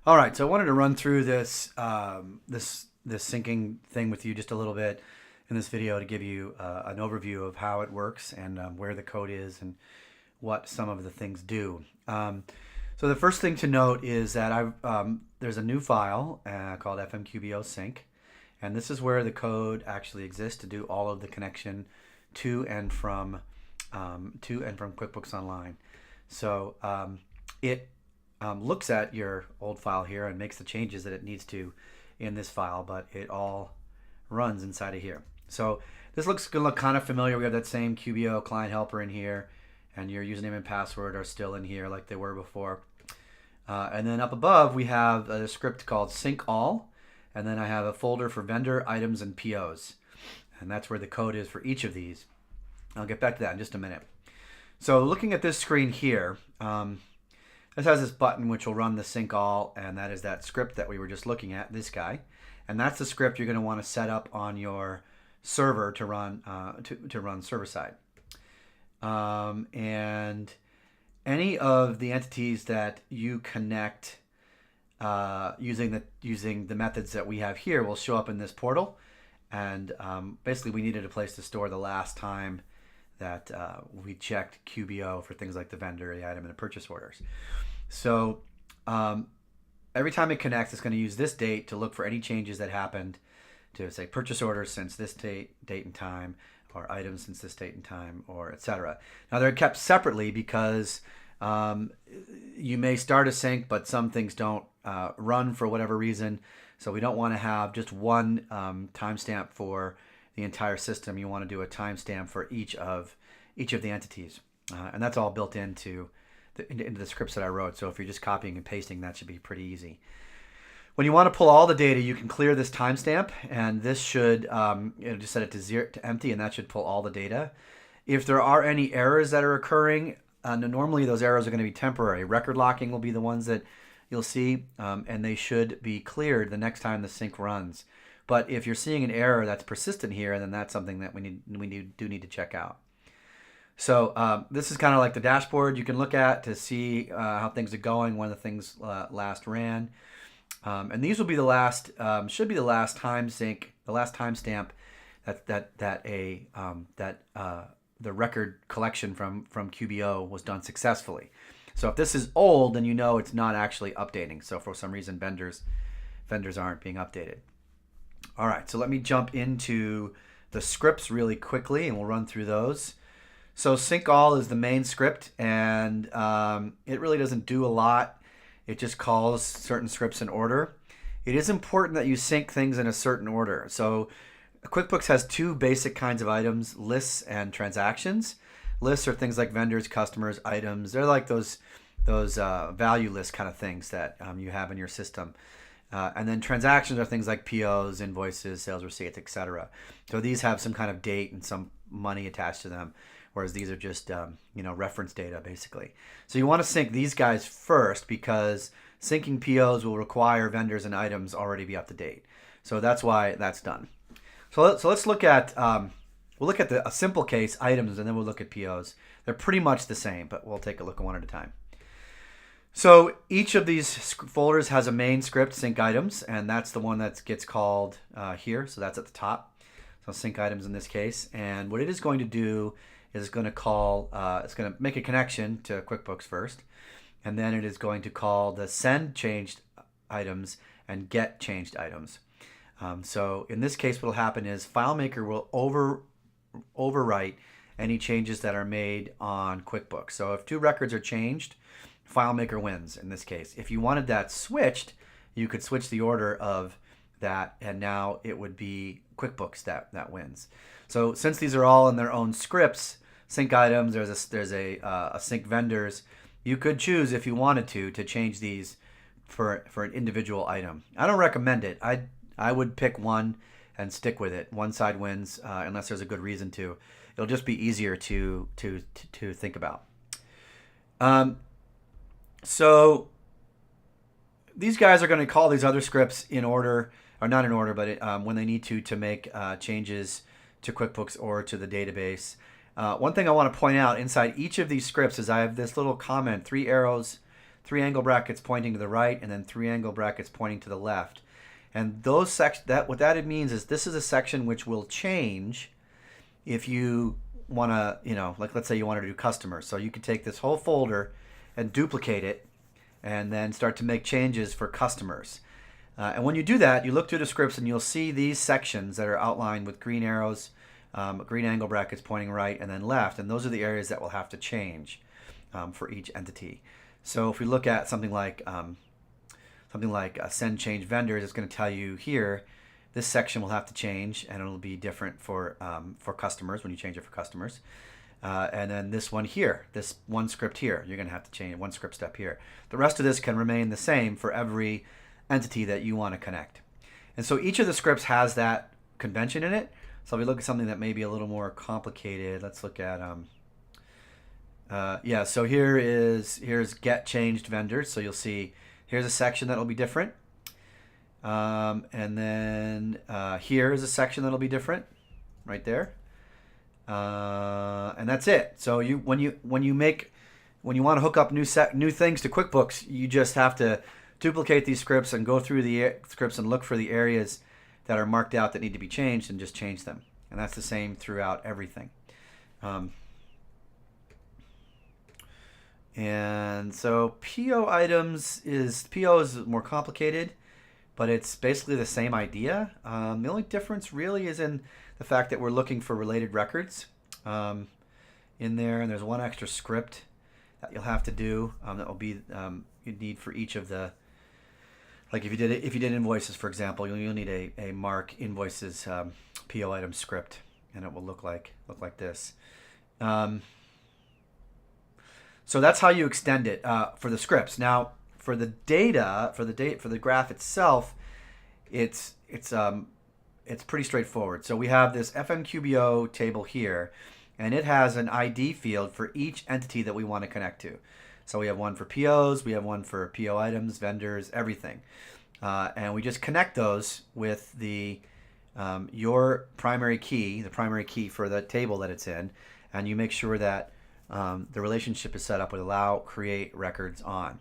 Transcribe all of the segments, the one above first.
All right, so I wanted to run through this syncing thing with you just a little bit in this video to give you an overview of how it works and where the code is and what some of the things do. So the first thing to note is that there's a new file called FMQBO sync, and this is where the code actually exists to do all of the connection to and from QuickBooks Online. So it looks at your old file here and makes the changes that it needs to in this file, but it all runs inside of here. So this looks going to look kind of familiar. We have that same QBO client helper in here, and your username and password are still in here like they were before. And then up above, we have a script called sync all, and then I have a folder for vendor, items, and POs. And that's where the code is for each of these. I'll get back to that in just a minute. So looking at this screen here, this has this button which will run the sync all, and that is that script that we were just looking at, this guy. And that's the script you're going to want to set up on your server to run to run server side. And any of the entities that you connect using the methods that we have here will show up in this portal. And basically, we needed a place to store the last time that we checked QBO for things like the vendor, the item, and the purchase orders. So every time it connects, it's going to use this date to look for any changes that happened to, say, purchase orders since this date and time, or items since this date and time, or etc. Now they're kept separately because you may start a sync, but some things don't run for whatever reason. So we don't want to have just one timestamp for the entire system. You want to do a timestamp for each of the entities, and that's all built into the scripts that I wrote. So if you're just copying and pasting, that should be pretty easy. When you want to pull all the data, you can clear this timestamp, and this should just set it to zero to empty, and that should pull all the data. If there are any errors that are occurring, normally those errors are going to be temporary. Record locking will be the ones that you'll see, and they should be cleared the next time the sync runs. But if you're seeing an error that's persistent here, then that's something that we do need to check out. So this is kind of like the dashboard you can look at to see how things are going when the things last ran. And these will be the last, should be the last time sync, the last timestamp that the record collection from QBO was done successfully. So if this is old, then you know it's not actually updating. So for some reason, vendors aren't being updated. All right, so let me jump into the scripts really quickly, and we'll run through those. So sync all is the main script, and it really doesn't do a lot. It just calls certain scripts in order. It is important that you sync things in a certain order. So QuickBooks has two basic kinds of items: lists and transactions. Lists are things like vendors, customers, items. They're like those value list kind of things that you have in your system. And then transactions are things like POs, invoices, sales receipts, etc. So these have some kind of date and some money attached to them, whereas these are just reference data basically. So you want to sync these guys first because syncing POs will require vendors and items already be up to date. So that's why that's done. So let's look at we'll look at a simple case, items, and then we'll look at POs. They're pretty much the same, but we'll take a look at one at a time. So each of these folders has a main script, sync items, and that's the one that gets called here. So that's at the top. So sync items in this case. And what it is going to do is it's going to make a connection to QuickBooks first. And then it is going to call the send changed items and get changed items. So in this case, what will happen is FileMaker will overwrite any changes that are made on QuickBooks. So if two records are changed, FileMaker wins in this case. If you wanted that switched, you could switch the order of that, and now it would be QuickBooks that wins. So since these are all in their own scripts, sync items, there's a sync vendors, you could choose if you wanted to change these for an individual item. I don't recommend it. I would pick one and stick with it. One side wins unless there's a good reason to. It'll just be easier to think about. So these guys are going to call these other scripts in order, or not in order, but when they need to make changes to QuickBooks or to the database. One thing I want to point out inside each of these scripts is I have this little comment, 3 arrows three angle brackets pointing to the right, and then three angle brackets pointing to the left. And those what that means is this is a section which will change if you want to, like let's say you wanted to do customers. So you could take this whole folder and duplicate it and then start to make changes for customers. And when you do that, you look through the scripts and you'll see these sections that are outlined with green arrows, green angle brackets pointing right and then left. And those are the areas that will have to change for each entity. So if we look at something like send change vendors, it's going to tell you here, this section will have to change and it'll be different for customers when you change it for customers. And then this one here, this one script here, you're going to have to change one script step here. The rest of this can remain the same for every entity that you want to connect. And so each of the scripts has that convention in it. So if we look at something that may be a little more complicated, let's look at, so here's get changed vendors. So you'll see here's a section that'll be different. And then here is a section that'll be different right there. And that's it. So when you want to hook up new things to QuickBooks, you just have to duplicate these scripts and go through the scripts and look for the areas that are marked out that need to be changed and just change them. And that's the same throughout everything. And so PO items is more complicated, but it's basically the same idea. The only difference really is in the fact that we're looking for related records in there, and there's one extra script that you'll have to do that will be you'd need for each of the, like if you did invoices, for example, you'll need a mark invoices PO item script, and it will look like this. So that's how you extend it for the scripts. Now, for the data, for the graph itself, it's pretty straightforward. So we have this FMQBO table here, and it has an ID field for each entity that we want to connect to. So we have one for POs, we have one for PO items, vendors, everything, and we just connect those with your primary key, the primary key for the table that it's in, and you make sure that the relationship is set up with allow create records on.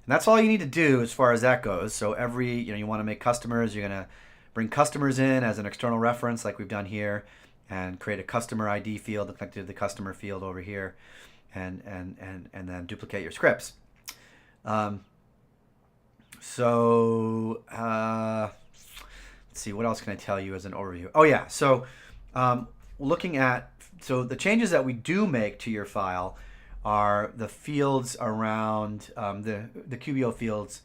And that's all you need to do as far as that goes. So you want to make customers, you're going to bring customers in as an external reference like we've done here, and create a customer ID field connected to the customer field over here, and then duplicate your scripts. Let's see, what else can I tell you as an overview? Oh yeah, so so the changes that we do make to your file are the fields around the QBO fields,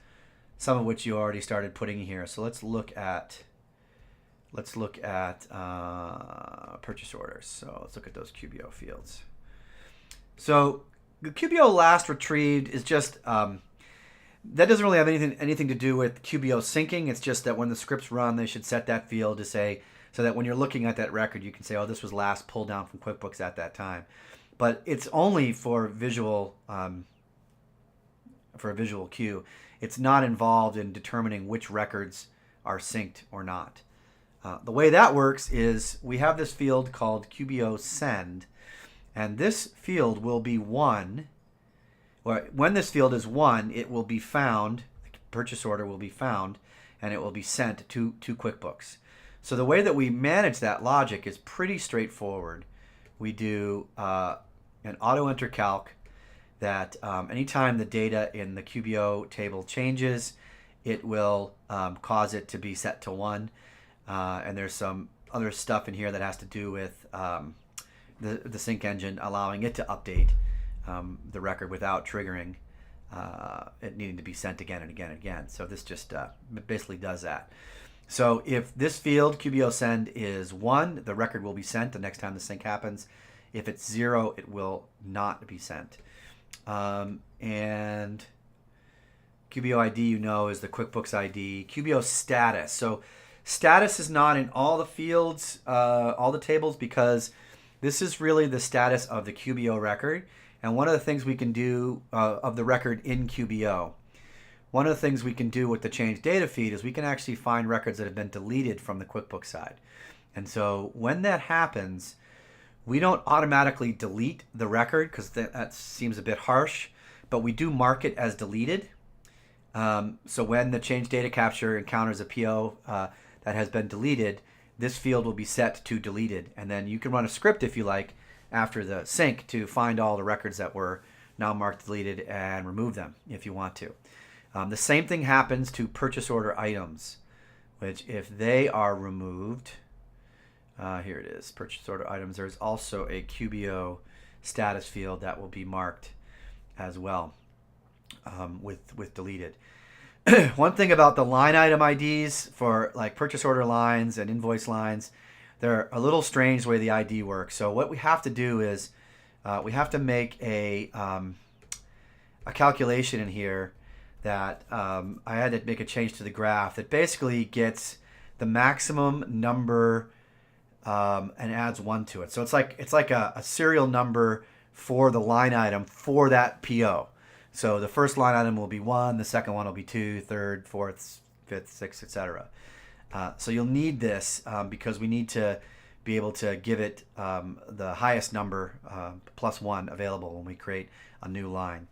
some of which you already started putting here. So let's look at purchase orders. So let's look at those QBO fields. So the QBO last retrieved is just that doesn't really have anything to do with QBO syncing. It's just that when the scripts run, they should set that field to say, so that when you're looking at that record, you can say, oh, this was last pulled down from QuickBooks at that time. But it's only for a visual cue. It's not involved in determining which records are synced or not. The way that works is we have this field called QBO send, and this field will be 1. When this field is 1, it will be found, the purchase order will be found, and it will be sent to QuickBooks. So the way that we manage that logic is pretty straightforward. We do an auto enter calc that anytime the data in the QBO table changes, it will cause it to be set to 1. And there's some other stuff in here that has to do with the sync engine allowing it to update the record without triggering it needing to be sent again and again and again. So this just basically does that. So if this field, QBO send, is 1, the record will be sent the next time the sync happens. If it's 0, it will not be sent. And QBO ID, is the QuickBooks ID. QBO status. So status is not in all the fields, all the tables, because this is really the status of the QBO record. And one of the things we can do of the record in QBO, one of the things we can do with the change data feed is we can actually find records that have been deleted from the QuickBooks side. And so when that happens, we don't automatically delete the record because that seems a bit harsh, but we do mark it as deleted. So when the change data capture encounters a PO that has been deleted, this field will be set to deleted. And then you can run a script if you like after the sync to find all the records that were now marked deleted and remove them if you want to. The same thing happens to purchase order items, which if they are removed, here it is, purchase order items, there's also a QBO status field that will be marked as well with deleted. One thing about the line item IDs for like purchase order lines and invoice lines, they're a little strange the way the ID works. So what we have to do is we have to make a calculation in here that I had to make a change to the graph that basically gets the maximum number and adds 1 to it. So it's like a serial number for the line item for that PO. So the first line item will be 1, the second one will be 2, third, fourth, fifth, sixth, etc. So you'll need this because we need to be able to give it the highest number plus 1 available when we create a new line.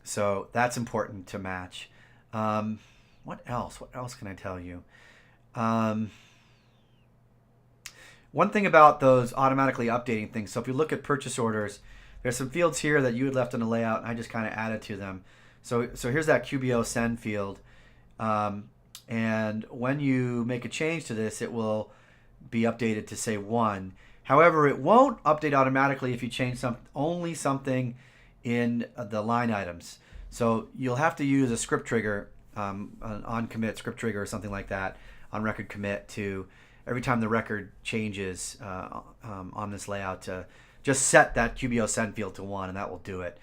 So that's important to match. What else? What else can I tell you? One thing about those automatically updating things, so if you look at purchase orders, there's some fields here that you had left in the layout, and I just kind of added to them. So here's that QBO send field. And when you make a change to this, it will be updated to say 1. However, it won't update automatically if you change only something in the line items. So you'll have to use a script trigger, an on commit script trigger or something like that, on record commit to every time the record changes on this layout to just set that QBO send field to 1, and that will do it.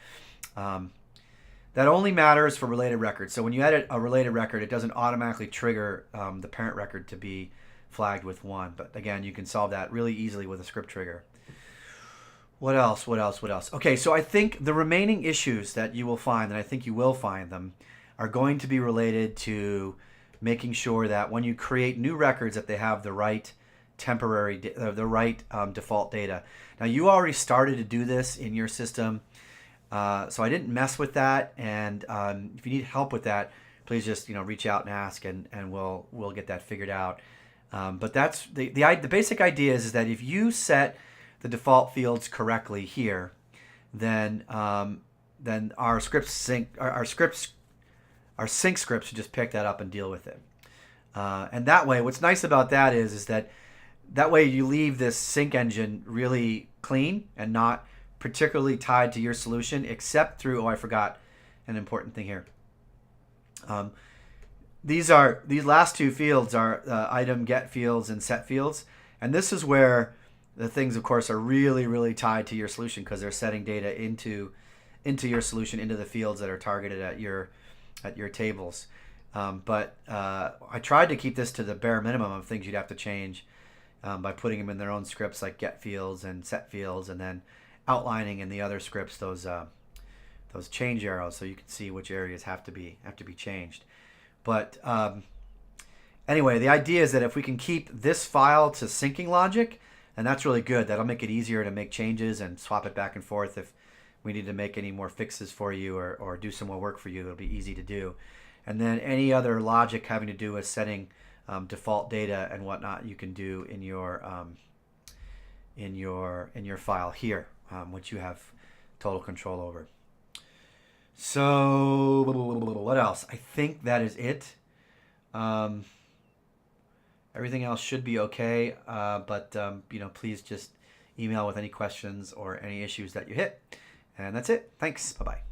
That only matters for related records. So when you edit a related record, it doesn't automatically trigger the parent record to be flagged with 1. But again, you can solve that really easily with a script trigger. What else? What else? What else? Okay, so I think the remaining issues that you will find, and I think you will find them, are going to be related to making sure that when you create new records that they have the right default data. Now you already started to do this in your system, so I didn't mess with that. And if you need help with that, please just reach out and ask, and we'll get that figured out. But that's the basic idea is that if you set the default fields correctly here, then our sync scripts should just pick that up and deal with it. And that way, what's nice about that is that way you leave this sync engine really clean and not particularly tied to your solution, except through, I forgot an important thing here. These last two fields are item get fields and set fields. And this is where the things, of course, are really, really tied to your solution because they're setting data into your solution, into the fields that are targeted at your tables. But I tried to keep this to the bare minimum of things you'd have to change by putting them in their own scripts like get fields and set fields, and then outlining in the other scripts those change arrows so you can see which areas have to be changed. But anyway, the idea is that if we can keep this file to syncing logic, and that's really good. That'll make it easier to make changes and swap it back and forth if we need to make any more fixes for you or do some more work for you. It'll be easy to do. And then any other logic having to do with setting default data and whatnot, you can do in your file here, which you have total control over. So what else? I think that is it. Everything else should be okay, but please just email with any questions or any issues that you hit. And that's it. Thanks. Bye-bye.